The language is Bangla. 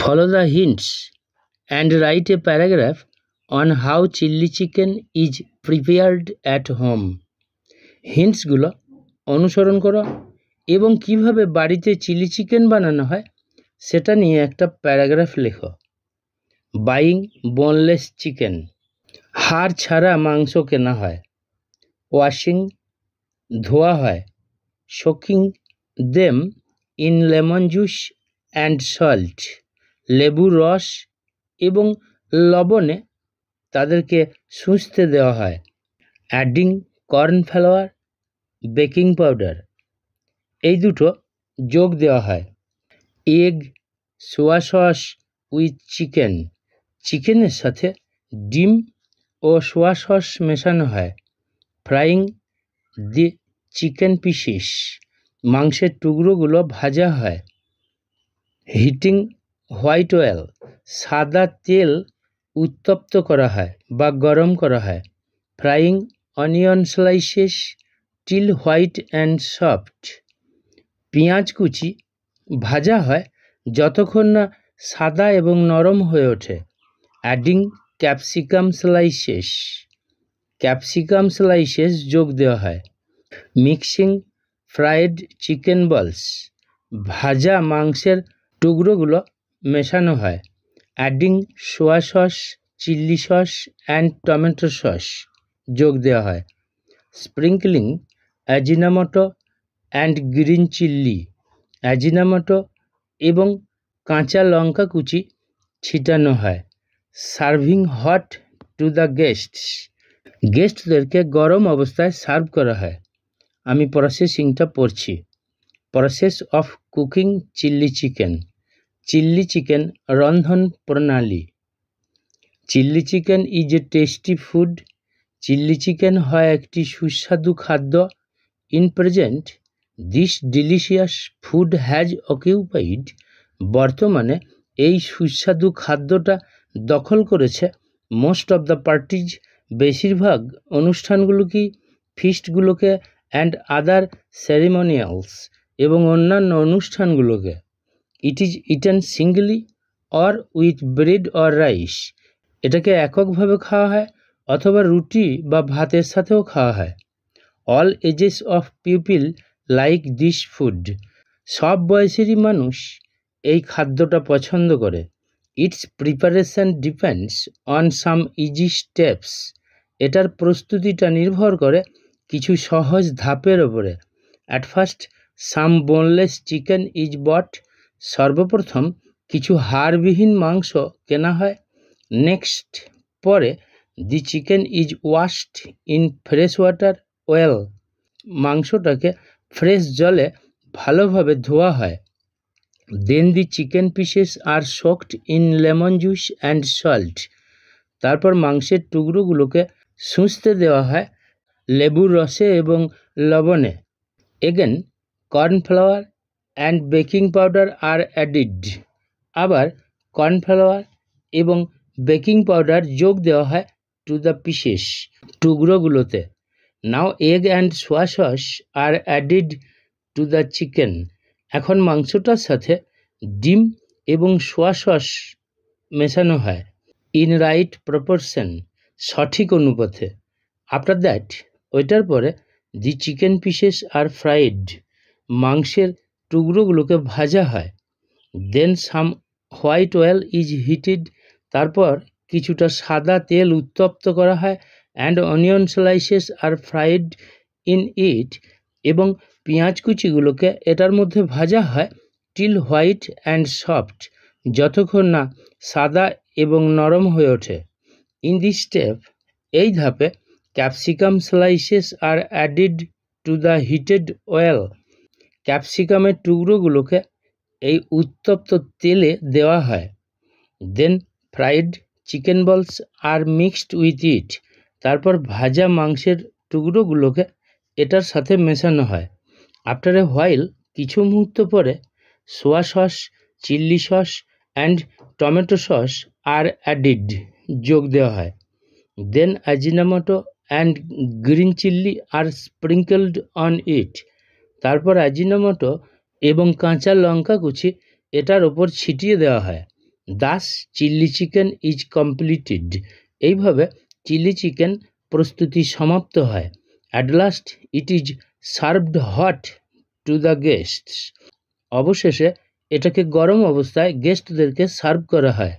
Follow the hints and write a paragraph on how chili chicken is prepared at home. হিন্টসগুলো অনুসরণ করো এবং কিভাবে বাড়িতে চিলি চিকেন বানানো হয় সেটা নিয়ে একটা প্যারাগ্রাফ লেখো। বাইং বোনলেস চিকেন, হাড় ছাড়া মাংস কেনা হয়। ওয়াশিং, ধোয়া হয়। Soaking them in lemon juice and salt, লেবুর রস এবং লবণে তাদেরকে শুষতে দেওয়া হয়। অ্যাডিং কর্নফ্লাওয়ার, বেকিং পাউডার, এই দুটো যোগ দেওয়া হয়। Egg, soya sauce with chicken, চিকেনের সাথে ডিম ও সোয়া সস মেশানো হয়। ফ্রাইং দি চিকেন পিসেস, মাংসের টুকরোগুলো ভাজা হয়। হিটিং হোয়াইট অয়েল, সাদা তেল উত্তপ্ত করা হয় বা গরম করা হয়। Frying onion slices till white and soft, পেঁয়াজ কুচি ভাজা হয় যতক্ষণ না সাদা এবং নরম হয়ে ওঠে। Adding capsicum slices, capsicum slices যোগ দেওয়া হয়। মিক্সিং ফ্রাইড চিকেন বলস, ভাজা মাংসের টুকরোগুলো মেশানো হয়। Adding soya sauce, chili sauce and tomato sauce যোগ দেওয়া হয়। স্প্রিঙ্কলিং অ্যাজিনামোটো অ্যান্ড গ্রিন চিল্লি, অ্যাজিনামোটো এবং কাঁচা লঙ্কা কুচি ছিটানো হয়। Serving hot to the guests, গেস্টদেরকে গরম অবস্থায় সার্ভ করা হয়। আমি প্রসেসিংটা পড়ছি। Process of cooking chilli chicken, chilli chicken রন্ধন প্রণালী। Chilli chicken is a tasty food, chilli chicken হয় একটি সুস্বাদু খাদ্য। In present this delicious food has occupied, বর্তমানে এই সুস্বাদু খাদ্যটা দখল করেছে মোস্ট অফ দ্য পার্টিজ, বেশিরভাগ অনুষ্ঠানগুলোকেই, ফিস্টগুলোকে অ্যান্ড আদার সেরিমোনিয়ালস এবং অন্যান্য অনুষ্ঠানগুলোকে। It is eaten singly or with bread or rice, এটাকে এককভাবে খাওয়া হয় অথবা রুটি বা ভাতের সাথেও খাওয়া হয়। All ages of people like this food, সব বয়সেরই মানুষ এই খাদ্যটা পছন্দ করে। Its preparation depends on some easy steps, এটার প্রস্তুতিটা নির্ভর করে কিছু সহজ ধাপের ওপরে। At first some boneless chicken is bought, সর্বপ্রথম কিছু হাড়বিহীন মাংস কেনা হয়। নেক্সট, পরে the chicken is washed in fresh water well, মাংসটাকে ফ্রেশ জলে ভালোভাবে ধোয়া হয়। Then the chicken pieces are soaked in lemon juice and salt, তারপর মাংসের টুকরোগুলোকে শুষতে দেওয়া হয় লেবুর রসে এবং লবণে। Again cornflour and baking powder are added, আবার কর্নফ্লাওয়ার এবং বেকিং পাউডার যোগ দেওয়া হয় টু দ্য পিসেস, টুকরোগুলোতে। Now egg and soy sauce are added to the chicken, এখন মাংসটার সাথে ডিম এবং সোয়া সস মেশানো হয়। ইন রাইট প্রপোর্শন, সঠিক অনুপাতে। আফটার দ্যাট, ওইটার পরে the chicken pieces are fried, মাংসের টুকরোগুলোকে ভাজা হয়। Then some white oil is heated, তারপর কিছুটা সাদা তেল উত্তপ্ত করা হয়। And onion slices are fried in it, এবং পেঁয়াজ কুচিগুলোকে এটার মধ্যে ভাজা হয় টিল হোয়াইট অ্যান্ড সফট, যতক্ষণ না সাদা এবং নরম হয়ে ওঠে। ইন দিস স্টেপ, এই ধাপে capsicum slices are added to the heated oil, ক্যাপসিকামের টুকরোগুলোকে এই উত্তপ্ত তেলে দেওয়া হয়। দেন ফ্রাইড চিকেন বলস আর মিক্সড উইথ ইট, তারপর ভাজা মাংসের টুকরোগুলোকে এটার সাথে মেশানো হয়। আফটার এ হোয়াইল, কিছু মুহূর্ত পরে soya sauce, chili sauce and tomato sauce are added যোগ দেওয়া হয়। দেন অ্যাজিনামোটো and green Silli R স্প্রিঙ্কলড on it, তারপর অ্যাজিনামোটো এবং কাঁচা লঙ্কা কুচি এটার ওপর ছিটিয়ে দেওয়া হয়। Thus chili chicken is completed. এইভাবে চিলি চিকেন প্রস্তুতি সমাপ্ত হয়। At last it is served hot to the guests. অবশেষে এটাকে গরম অবস্থায় গেস্টদেরকে সার্ভ করা হয়।